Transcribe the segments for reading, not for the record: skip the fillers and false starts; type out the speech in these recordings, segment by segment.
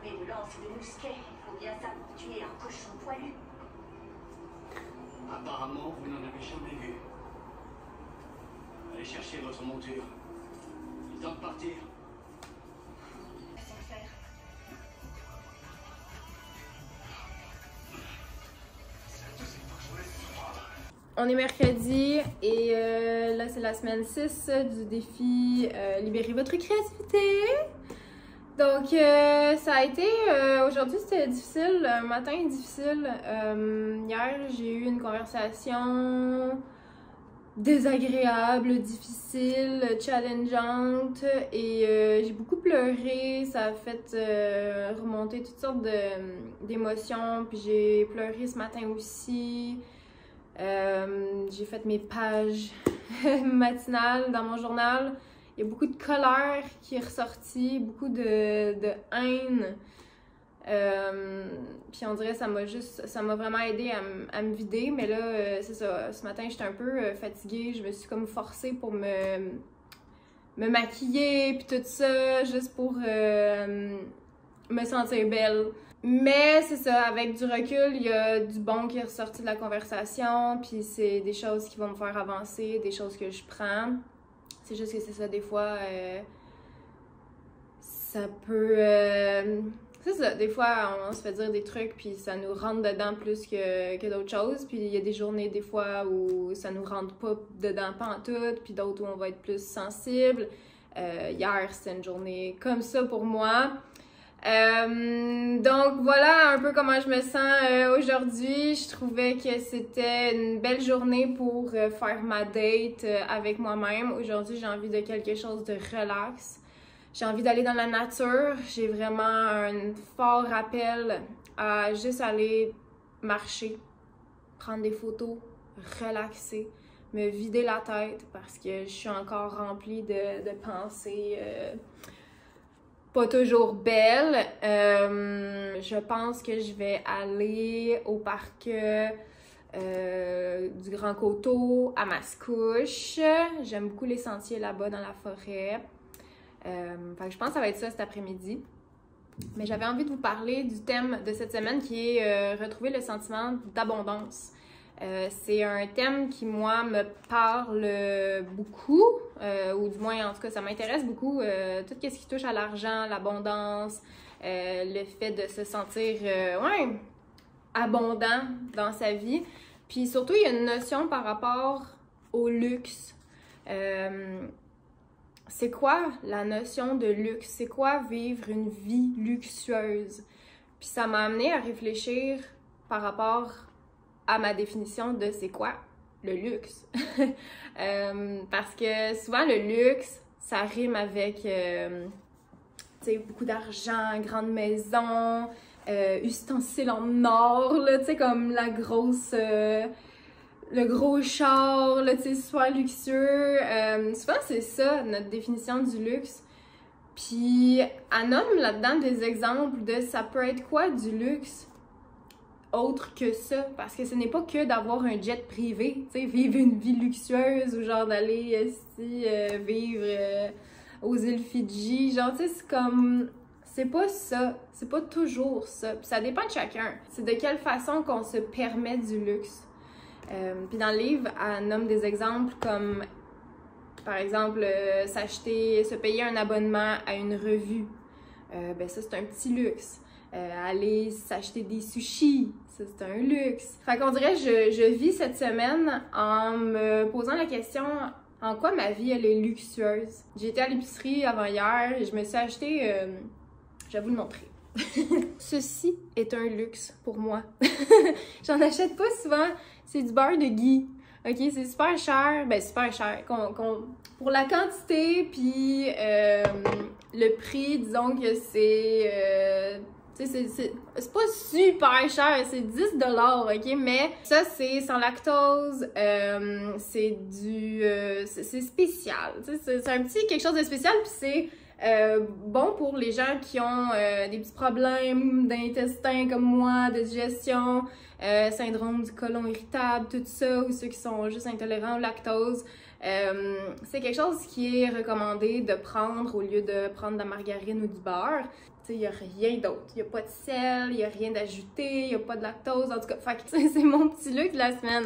armé de lances et de mousquets, il faut bien ça pour tuer un cochon poilu. Apparemment, vous n'en avez jamais vu. Allez chercher votre monture. Il est temps de partir. Sans faire. On est mercredi et là c'est la semaine 6 du défi Libérez votre créativité. Donc ça a été, aujourd'hui c'était difficile, un matin difficile. Hier j'ai eu une conversation désagréable, difficile, challengeante et j'ai beaucoup pleuré. Ça a fait remonter toutes sortes d'émotions, puis j'ai pleuré ce matin aussi. J'ai fait mes pages matinales dans mon journal. Il y a beaucoup de colère qui est ressortie, beaucoup de haine. Puis on dirait que ça m'a vraiment aidé à me vider. Mais là, c'est ça, ce matin j'étais un peu fatiguée. Je me suis comme forcée pour me maquiller puis tout ça, juste pour me sentir belle. Mais c'est ça, avec du recul, il y a du bon qui est ressorti de la conversation, puis c'est des choses qui vont me faire avancer, des choses que je prends. C'est juste que c'est ça, des fois, ça peut... c'est ça, des fois, on se fait dire des trucs, puis ça nous rentre dedans plus que d'autres choses. Puis il y a des journées, des fois, où ça nous rentre pas dedans pantoute, puis d'autres où on va être plus sensible. Hier, c'était une journée comme ça pour moi. Donc voilà un peu comment je me sens aujourd'hui. Je trouvais que c'était une belle journée pour faire ma date avec moi-même. Aujourd'hui, j'ai envie de quelque chose de relax. J'ai envie d'aller dans la nature. J'ai vraiment un fort rappel à juste aller marcher, prendre des photos, relaxer, me vider la tête parce que je suis encore remplie de pensées pas toujours belle. Je pense que je vais aller au parc du Grand Coteau à Mascouche. J'aime beaucoup les sentiers là-bas dans la forêt. Fait que je pense que ça va être ça cet après-midi. Mais j'avais envie de vous parler du thème de cette semaine qui est retrouver le sentiment d'abondance. C'est un thème qui, moi, me parle beaucoup, ou du moins, en tout cas, ça m'intéresse beaucoup. Tout ce qui touche à l'argent, l'abondance, le fait de se sentir abondant dans sa vie. Puis surtout, il y a une notion par rapport au luxe. C'est quoi la notion de luxe? C'est quoi vivre une vie luxueuse? Puis ça m'a amené à réfléchir par rapport à ma définition de c'est quoi le luxe. Parce que souvent le luxe, ça rime avec beaucoup d'argent, grande maison, ustensiles en or, tu sais, comme la grosse... le gros char, là, tu sais, super luxueux. Souvent, c'est ça, notre définition du luxe. Puis, elle nomme là-dedans des exemples de ça peut être quoi du luxe autre que ça. Parce que ce n'est pas que d'avoir un jet privé, tu sais, vivre une vie luxueuse ou genre d'aller ici vivre aux îles Fidji. Genre, tu sais, c'est comme... C'est pas ça. C'est pas toujours ça. Puis ça dépend de chacun. C'est de quelle façon qu'on se permet du luxe. Puis dans le livre, elle nomme des exemples comme, par exemple, se payer un abonnement à une revue. Ben ça, c'est un petit luxe. Aller s'acheter des sushis, ça, c'est un luxe. Fait qu'on dirait, je vis cette semaine en me posant la question, en quoi ma vie, elle est luxueuse? J'ai été à l'épicerie avant hier et je me suis acheté, je vais vous le montrer. Ceci est un luxe pour moi. J'en achète pas souvent. C'est du beurre de ghee. Ok, c'est super cher. Ben, super cher. Pour la quantité, puis le prix, disons que c'est... c'est pas super cher, c'est 10 $, ok? Mais ça, c'est sans lactose, c'est c'est spécial. C'est un petit quelque chose de spécial, puis c'est bon pour les gens qui ont des petits problèmes d'intestin comme moi, de digestion, syndrome du côlon irritable, tout ça, ou ceux qui sont juste intolérants au lactose. C'est quelque chose qui est recommandé de prendre au lieu de prendre de la margarine ou du beurre. il n'y a rien d'autre. Il n'y a pas de sel, il n'y a rien d'ajouté, il n'y a pas de lactose. En tout cas, fait que c'est mon petit luxe de la semaine.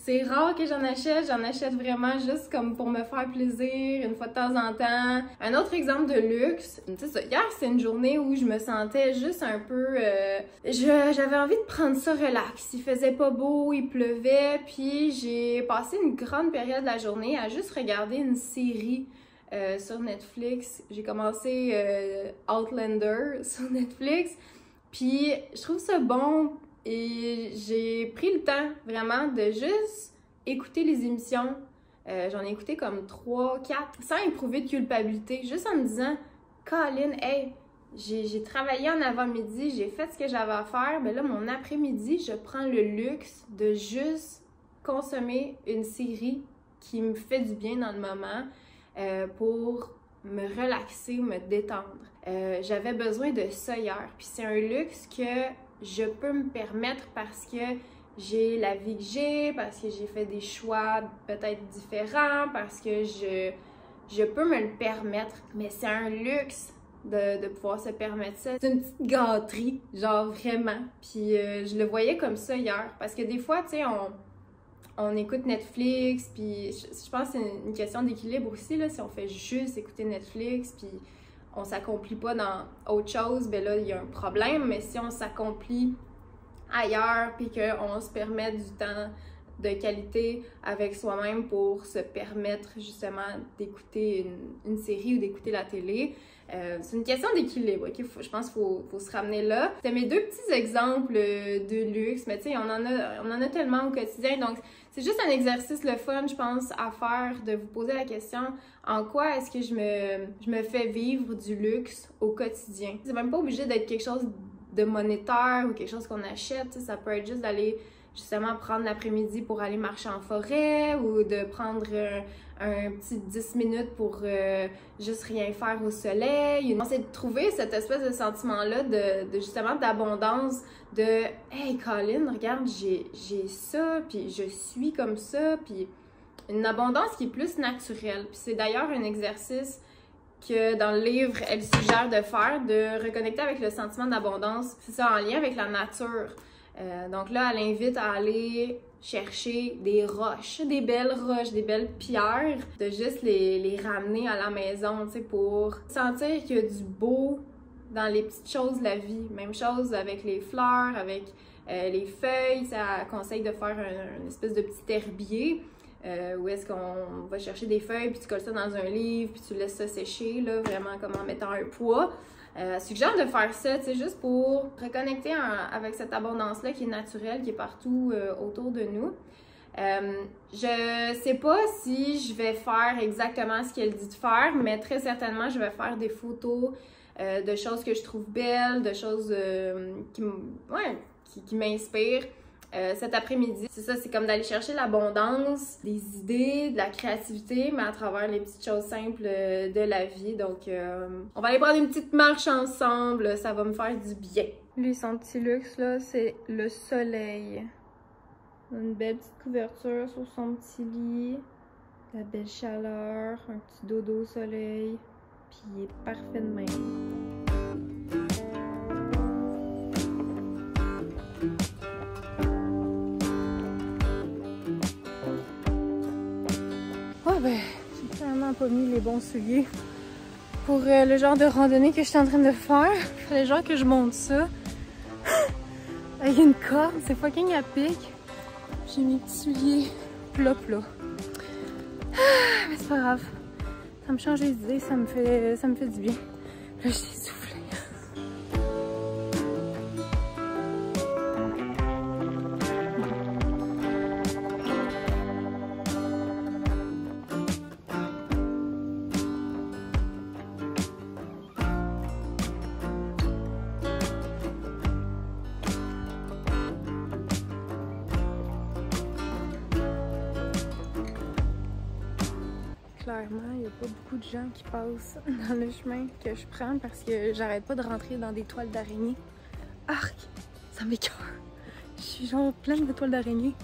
C'est rare que j'en achète vraiment juste comme pour me faire plaisir, une fois de temps en temps. Un autre exemple de luxe, tu sais ça, hier c'est une journée où je me sentais juste un peu... j'avais envie de prendre ça relax. Il faisait pas beau, il pleuvait, puis j'ai passé une grande période de la journée à juste regarder une série sur Netflix. J'ai commencé Outlander sur Netflix, puis je trouve ça bon. Et j'ai pris le temps vraiment de juste écouter les émissions. J'en ai écouté comme 3, 4, sans éprouver de culpabilité, juste en me disant « Colin, hey, j'ai travaillé en avant-midi, j'ai fait ce que j'avais à faire, mais là, mon après-midi, je prends le luxe de juste consommer une série qui me fait du bien dans le moment pour me relaxer, me détendre. J'avais besoin de ça hier, puis c'est un luxe que je peux me permettre parce que j'ai la vie que j'ai, parce que j'ai fait des choix peut-être différents, parce que je peux me le permettre. Mais c'est un luxe de pouvoir se permettre ça. C'est une petite gâterie, genre vraiment. Puis je le voyais comme ça hier. Parce que des fois, tu sais, on écoute Netflix, puis je pense que c'est une question d'équilibre aussi, là, si on fait juste écouter Netflix, puis on s'accomplit pas dans autre chose, ben là, il y a un problème. Mais si on s'accomplit ailleurs, puis qu'on se permet du temps de qualité avec soi-même pour se permettre justement d'écouter une série ou d'écouter la télé, c'est une question d'équilibre, ok? Je pense qu'il faut se ramener là. C'était mes deux petits exemples de luxe, mais tu sais, on en a tellement au quotidien, donc c'est juste un exercice le fun, je pense, à faire, de vous poser la question en quoi est-ce que je me fais vivre du luxe au quotidien. C'est même pas obligé d'être quelque chose de monétaire ou quelque chose qu'on achète, ça peut être juste d'aller justement prendre l'après-midi pour aller marcher en forêt ou de prendre un petit 10 minutes pour juste rien faire au soleil. C'est de trouver cette espèce de sentiment-là de justement d'abondance, de « Hey Colin, regarde, j'ai ça, puis je suis comme ça », puis une abondance qui est plus naturelle. Puis c'est d'ailleurs un exercice que dans le livre, elle suggère de faire, de reconnecter avec le sentiment d'abondance. C'est ça, en lien avec la nature. Donc là, elle invite à aller chercher des roches, des belles pierres, de juste les ramener à la maison, tu sais, pour sentir qu'il y a du beau dans les petites choses de la vie. Même chose avec les fleurs, avec les feuilles. Ça conseille de faire une espèce de petit herbier où est-ce qu'on va chercher des feuilles, puis tu colles ça dans un livre, puis tu laisses ça sécher, là, vraiment comme en mettant un poids. Suggère de faire ça, tu sais, juste pour reconnecter avec cette abondance-là qui est naturelle, qui est partout autour de nous. Je sais pas si je vais faire exactement ce qu'elle dit de faire, mais très certainement, je vais faire des photos de choses que je trouve belles, de choses qui m'inspirent. Cet après-midi, c'est ça, c'est comme d'aller chercher l'abondance, des idées, de la créativité, mais à travers les petites choses simples de la vie. Donc, on va aller prendre une petite marche ensemble, ça va me faire du bien. Lui, son petit luxe, là, c'est le soleil. Une belle petite couverture sur son petit lit, la belle chaleur, un petit dodo au soleil, puis il est parfait de même. Ben, j'ai clairement pas mis les bons souliers pour le genre de randonnée que je suis en train de faire. Il fallait genre que je monte ça avec une corde, c'est fucking à pic. J'ai mes petits souliers plats. Mais c'est pas grave, ça me change les idées, ça me fait du bien. Là, je suis essoufflée. Clairement, il n'y a pas beaucoup de gens qui passent dans le chemin que je prends parce que j'arrête pas de rentrer dans des toiles d'araignée. Arc! Ça m'écoeure! Je suis genre pleine de toiles d'araignée.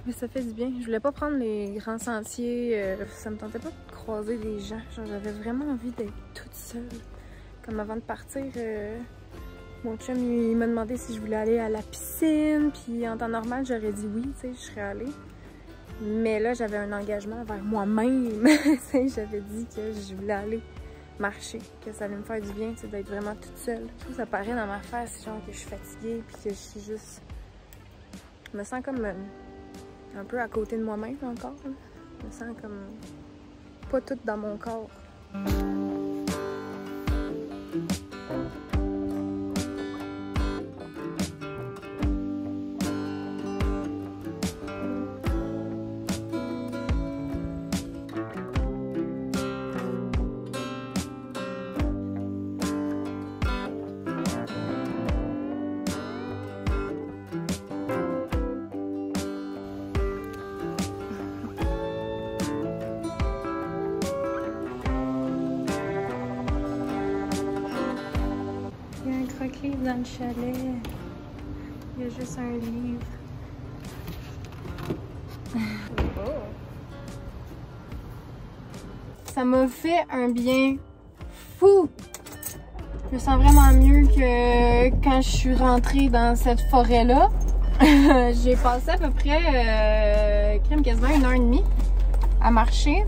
Mais ça fait du bien. Je voulais pas prendre les grands sentiers. Ça me tentait pas de croiser des gens. J'avais vraiment envie d'être toute seule. Comme avant de partir, mon chum il m'a demandé si je voulais aller à la piscine. Puis en temps normal, j'aurais dit oui, tu sais, je serais allée. Mais là, j'avais un engagement envers moi-même. J'avais dit que je voulais aller marcher, que ça allait me faire du bien, d'être vraiment toute seule. Je trouve que ça paraît dans ma face, genre que je suis fatiguée, puis que je suis juste... Je me sens comme un peu à côté de moi-même encore. Là. Je me sens comme pas toute dans mon corps. Livre dans le chalet. Il y a juste un livre. Oh. Ça m'a fait un bien fou. Je me sens vraiment mieux que quand je suis rentrée dans cette forêt-là. J'ai passé à peu près quasiment 1h30 à marcher,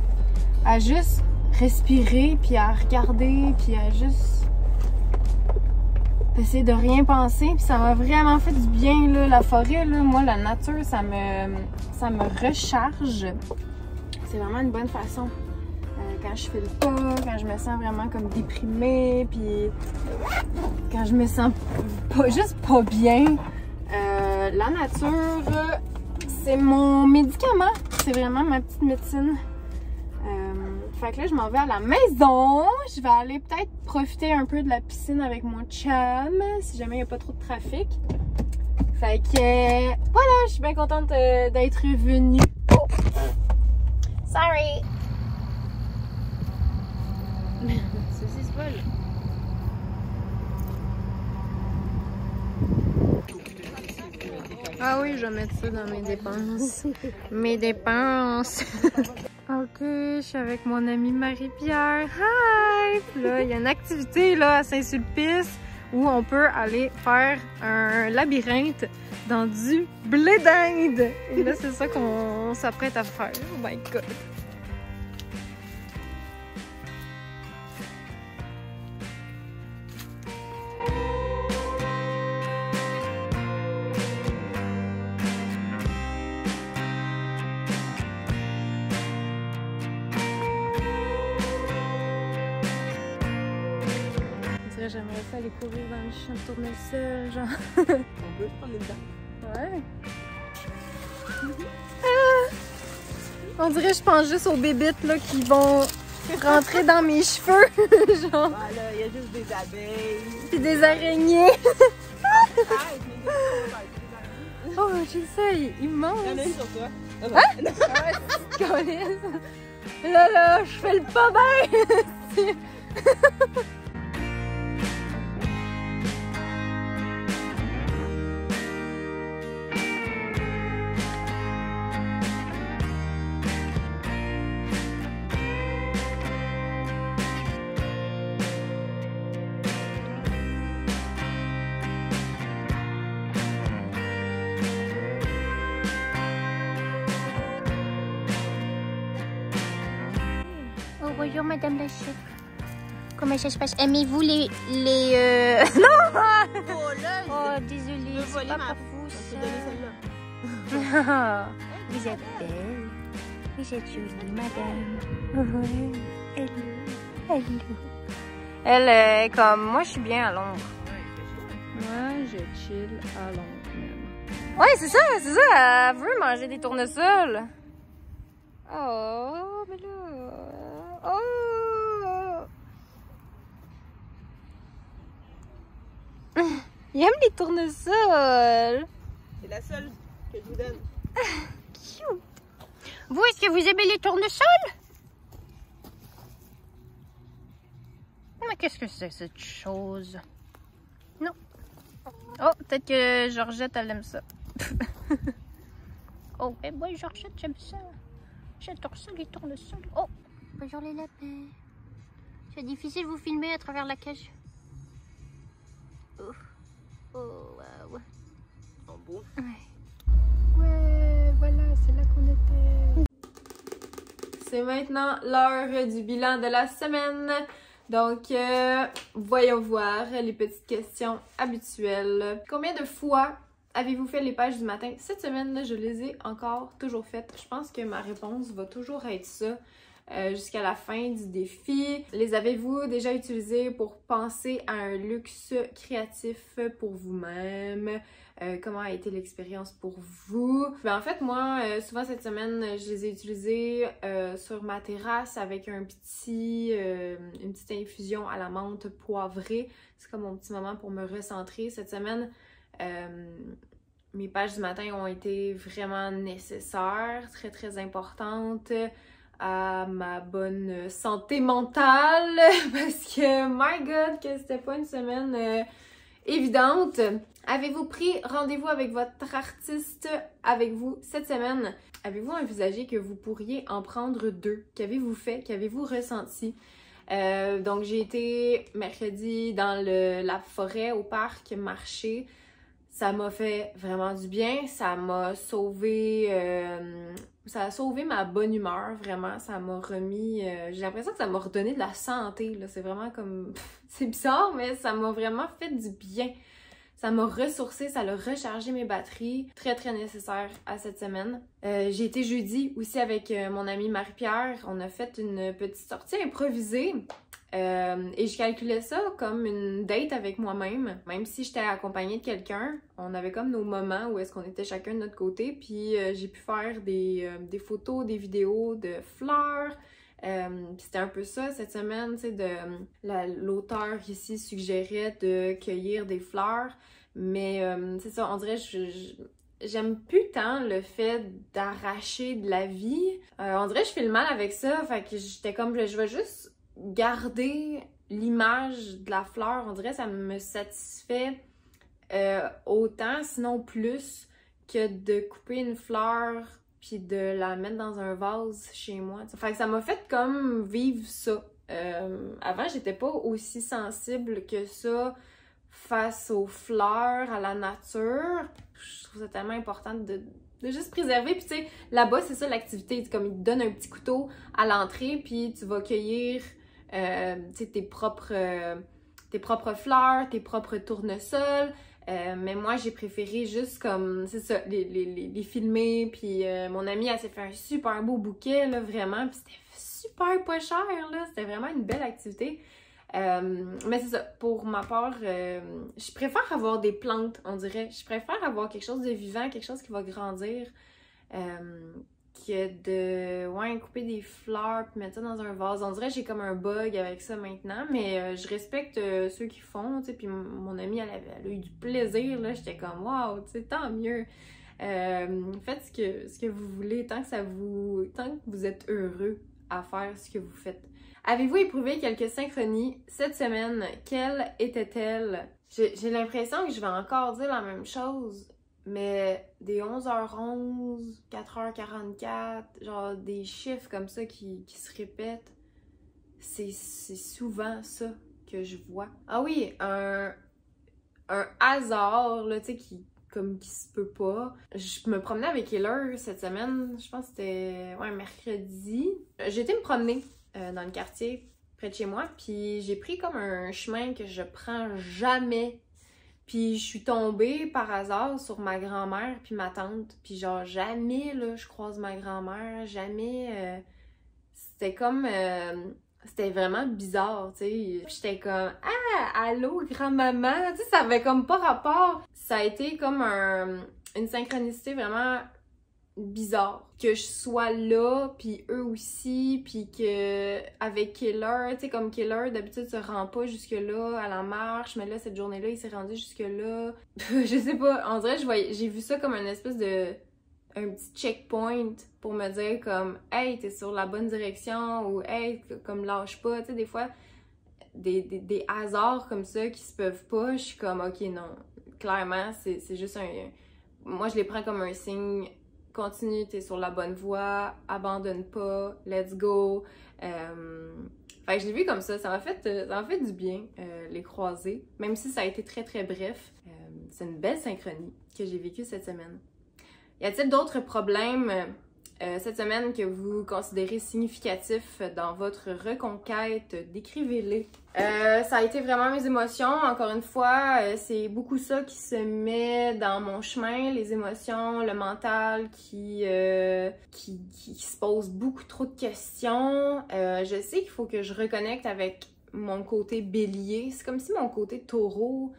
à juste respirer, puis à regarder, puis à juste essayer de rien penser, puis ça m'a vraiment fait du bien, là, la forêt, là, moi, la nature, ça me recharge. C'est vraiment une bonne façon. Quand je file pas, quand je me sens vraiment comme déprimée, puis quand je me sens juste pas bien, la nature, c'est mon médicament. C'est vraiment ma petite médecine. Fait que là, je m'en vais à la maison. Je vais aller peut-être profiter un peu de la piscine avec mon chum, si jamais il n'y a pas trop de trafic. Fait que voilà, je suis bien contente d'être venue. Oh! Sorry! Ceci se vole. Ah oui, je vais mettre ça dans mes dépenses. Mes dépenses! Ok, je suis avec mon amie Marie-Pierre. Hi! Puis là, il y a une activité là, à Saint-Sulpice où on peut aller faire un labyrinthe dans du blé d'Inde. Et là, c'est ça qu'on s'apprête à faire. Oh my god! J'aimerais ça aller courir dans le champ de tournesol, genre. On peut se prendre une dent. Ouais. On dirait que je pense juste aux bébites là, qui vont rentrer dans mes cheveux. Genre. Voilà, il y a juste des abeilles. Puis des araignées. Oh, j'ai ça, il est immense. Il y en a une sur toi. Ah, là, je fais le pas bien. Bonjour Madame la chef. Comment ça se passe? Aimez-vous les Non! Oh, désolée, c'est pas pour vous ça. Vous êtes belle. Vous êtes jolie, madame. Ouais. Hello. Elle est comme, moi je suis bien à Londres. Moi je chill à Londres même. Ouais, c'est ça. Elle veut manger des tournesols. Oh, mais là... Oh! Il aime les tournesols! C'est la seule que je vous donne. Cute! Vous, est-ce que vous aimez les tournesols? Mais qu'est-ce que c'est cette chose? Non. Oh, peut-être que Georgette, elle aime ça. Oh, mais moi, Georgette, j'aime ça. J'adore ça, les tournesols. Oh! Bonjour les lapins. C'est difficile de vous filmer à travers la cage. Oh, wow. En bon. Ouais, voilà, c'est là qu'on était. C'est maintenant l'heure du bilan de la semaine. Donc, voyons voir les petites questions habituelles. Combien de fois avez-vous fait les pages du matin? Cette semaine, là, je les ai encore toujours faites. Je pense que ma réponse va toujours être ça. Jusqu'à la fin du défi. Les avez-vous déjà utilisés pour penser à un luxe créatif pour vous-même? Comment a été l'expérience pour vous? Ben, en fait, moi, souvent cette semaine, je les ai utilisés sur ma terrasse avec une petite infusion à la menthe poivrée. C'est comme mon petit moment pour me recentrer. Cette semaine, mes pages du matin ont été vraiment nécessaires, très très importantes à ma bonne santé mentale parce que, my God, que c'était pas une semaine évidente. Avez-vous pris rendez-vous avec votre artiste avec vous cette semaine? Avez-vous envisagé que vous pourriez en prendre 2? Qu'avez-vous fait? Qu'avez-vous ressenti? Donc, j'ai été mercredi dans la forêt, au parc, marcher. Ça m'a fait vraiment du bien, ça m'a sauvé, ça a sauvé ma bonne humeur, vraiment, ça m'a remis, j'ai l'impression que ça m'a redonné de la santé, là, c'est vraiment comme, c'est bizarre, mais ça m'a vraiment fait du bien. Ça m'a ressourcé, ça a rechargé mes batteries, très très nécessaire à cette semaine. J'ai été jeudi aussi avec mon amie Marie-Pierre, on a fait une petite sortie improvisée. Et je calculais ça comme une date avec moi-même. Même si j'étais accompagnée de quelqu'un, on avait comme nos moments où est-ce qu'on était chacun de notre côté. Puis j'ai pu faire des photos, des vidéos de fleurs. Puis c'était un peu ça cette semaine, tu sais, l'auteur ici suggérait de cueillir des fleurs. Mais c'est ça, on dirait j'aime plus tant le fait d'arracher de la vie. On dirait que je fais le mal avec ça. Fait que j'étais comme, je vais juste garder l'image de la fleur, on dirait que ça me satisfait autant, sinon plus, que de couper une fleur puis de la mettre dans un vase chez moi. Fait que ça m'a fait comme vivre ça. Avant, j'étais pas aussi sensible que ça face aux fleurs, à la nature. Je trouve ça tellement important de juste préserver. Puis tu sais, là-bas, c'est ça l'activité. Comme ils te donnent un petit couteau à l'entrée, puis tu vas cueillir tes propres fleurs, tes propres tournesols. Mais moi, j'ai préféré juste comme, c'est ça, les filmer. Puis mon amie, elle s'est fait un super beau bouquet, là, vraiment. Puis c'était super pas cher, là. C'était vraiment une belle activité. Mais c'est ça, pour ma part, je préfère avoir des plantes, on dirait. Je préfère avoir quelque chose de vivant, quelque chose qui va grandir, que de couper des fleurs puis mettre ça dans un vase. On dirait que j'ai comme un bug avec ça maintenant, mais je respecte ceux qui font, tu sais. Puis mon amie, elle a eu du plaisir, là. J'étais comme, waouh, tu sais, tant mieux. Faites ce que vous voulez, tant que vous êtes heureux à faire ce que vous faites. Avez-vous éprouvé quelques synchronies cette semaine? Quelles étaient-elles? J'ai l'impression que je vais encore dire la même chose, mais des 11h11, 4h44, genre des chiffres comme ça qui se répètent, c'est souvent ça que je vois. Ah oui, un hasard, là, tu sais, qui se peut pas. Je me promenais avec Heller cette semaine, je pense que c'était mercredi. J'ai été me promener dans le quartier près de chez moi, puis j'ai pris comme un chemin que je prends jamais. Puis je suis tombée par hasard sur ma grand-mère puis ma tante, puis genre jamais là je croise ma grand-mère, jamais. C'était comme c'était vraiment bizarre, tu sais. J'étais comme allô grand-maman, tu sais, ça avait comme pas rapport. Ça a été comme une synchronicité vraiment bizarre, que je sois là puis eux aussi, puis que avec Killer, tu sais, comme Killer d'habitude se rend pas jusque là à la marche, mais là cette journée-là il s'est rendu jusque là. Je sais pas, on dirait j'ai vu ça comme une espèce de un petit checkpoint pour me dire comme hey, t'es sur la bonne direction, ou hey, comme lâche pas, tu sais. Des fois des hasards comme ça qui se peuvent pas, je suis comme ok, non, clairement c'est juste moi je les prends comme un signe. Continue, t'es sur la bonne voie, abandonne pas, let's go. Fait que je l'ai vu comme ça m'a fait du bien, les croiser, même si ça a été très très bref. C'est une belle synchronie que j'ai vécue cette semaine. Y a-t-il d'autres problèmes cette semaine que vous considérez significatifs dans votre reconquête? Décrivez-les. Ça a été vraiment mes émotions. Encore une fois, c'est beaucoup ça qui se met dans mon chemin, les émotions, le mental qui se pose beaucoup trop de questions. Je sais qu'il faut que je reconnecte avec mon côté bélier. C'est comme si mon côté taureau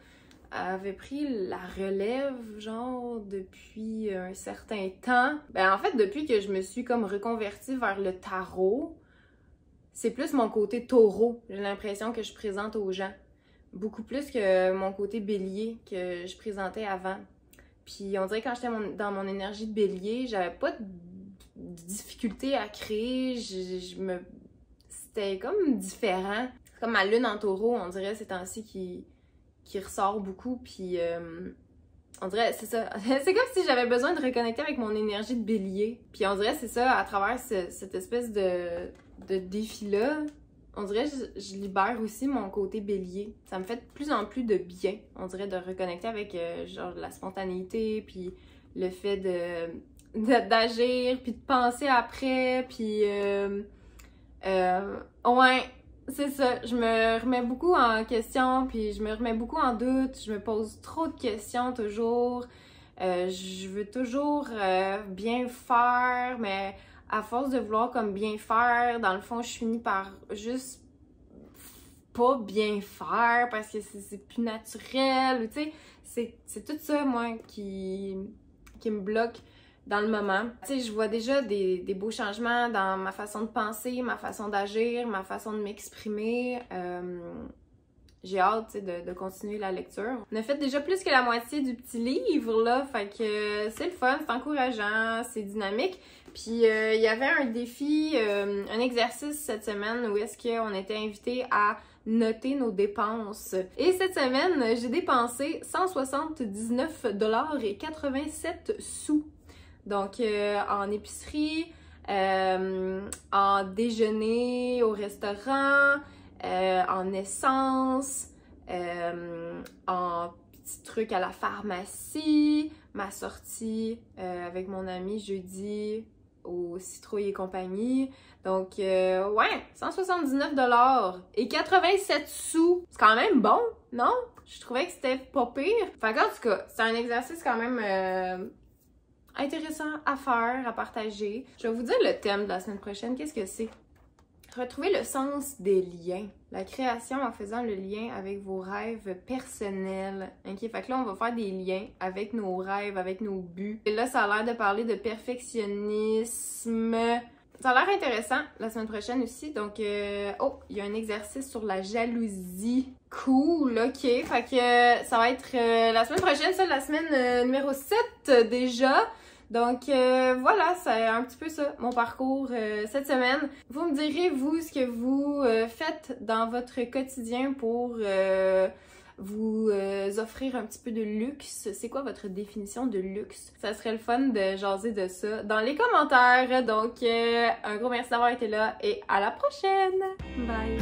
avait pris la relève, genre, depuis un certain temps. Ben, en fait, depuis que je me suis comme reconvertie vers le tarot, c'est plus mon côté taureau, j'ai l'impression que je présente aux gens. Beaucoup plus que mon côté bélier que je présentais avant. Puis on dirait que quand j'étais dans mon énergie de bélier, j'avais pas de difficulté à créer, c'était comme différent. C'est comme ma lune en taureau, on dirait ces temps-ci qui ressort beaucoup, puis on dirait, c'est ça. C'est comme si j'avais besoin de reconnecter avec mon énergie de bélier. Puis on dirait, c'est ça, à travers cette espèce de défi-là, on dirait je libère aussi mon côté bélier. Ça me fait de plus en plus de bien, on dirait, de reconnecter avec genre la spontanéité, puis le fait d'agir, puis de penser après, puis ouais, c'est ça, je me remets beaucoup en question, puis je me remets beaucoup en doute, je me pose trop de questions toujours, je veux toujours bien faire, mais à force de vouloir comme bien faire, dans le fond, je finis par juste pas bien faire parce que c'est plus naturel, tu sais, c'est tout ça, moi, qui me bloque dans le moment. Tu sais, je vois déjà des beaux changements dans ma façon de penser, ma façon d'agir, ma façon de m'exprimer. J'ai hâte, tu sais, de continuer la lecture. On a fait déjà plus que la moitié du petit livre, là, fait que c'est le fun, c'est encourageant, c'est dynamique. Puis il y avait un défi, un exercice cette semaine où est-ce qu'on était invité à noter nos dépenses. Et cette semaine, j'ai dépensé 179,87 $. Donc, en épicerie, en déjeuner au restaurant, en essence, en petits trucs à la pharmacie, ma sortie avec mon ami jeudi au Citrouille et compagnie. Donc, ouais, 179,87 $. C'est quand même bon, non? Je trouvais que c'était pas pire. Fait qu'en tout cas, c'est un exercice quand même intéressant à faire, à partager. Je vais vous dire le thème de la semaine prochaine. Qu'est-ce que c'est? Retrouver le sens des liens. La création en faisant le lien avec vos rêves personnels. Ok, fait que là, on va faire des liens avec nos rêves, avec nos buts. Et là, ça a l'air de parler de perfectionnisme. Ça a l'air intéressant la semaine prochaine aussi. Donc, oh, il y a un exercice sur la jalousie. Cool, ok. Fait que ça va être la semaine prochaine, ça, la semaine numéro 7 déjà. Donc voilà, c'est un petit peu ça, mon parcours cette semaine. Vous me direz, vous, ce que vous faites dans votre quotidien pour vous offrir un petit peu de luxe. C'est quoi votre définition de luxe? Ça serait le fun de jaser de ça dans les commentaires. Donc, un gros merci d'avoir été là et à la prochaine! Bye!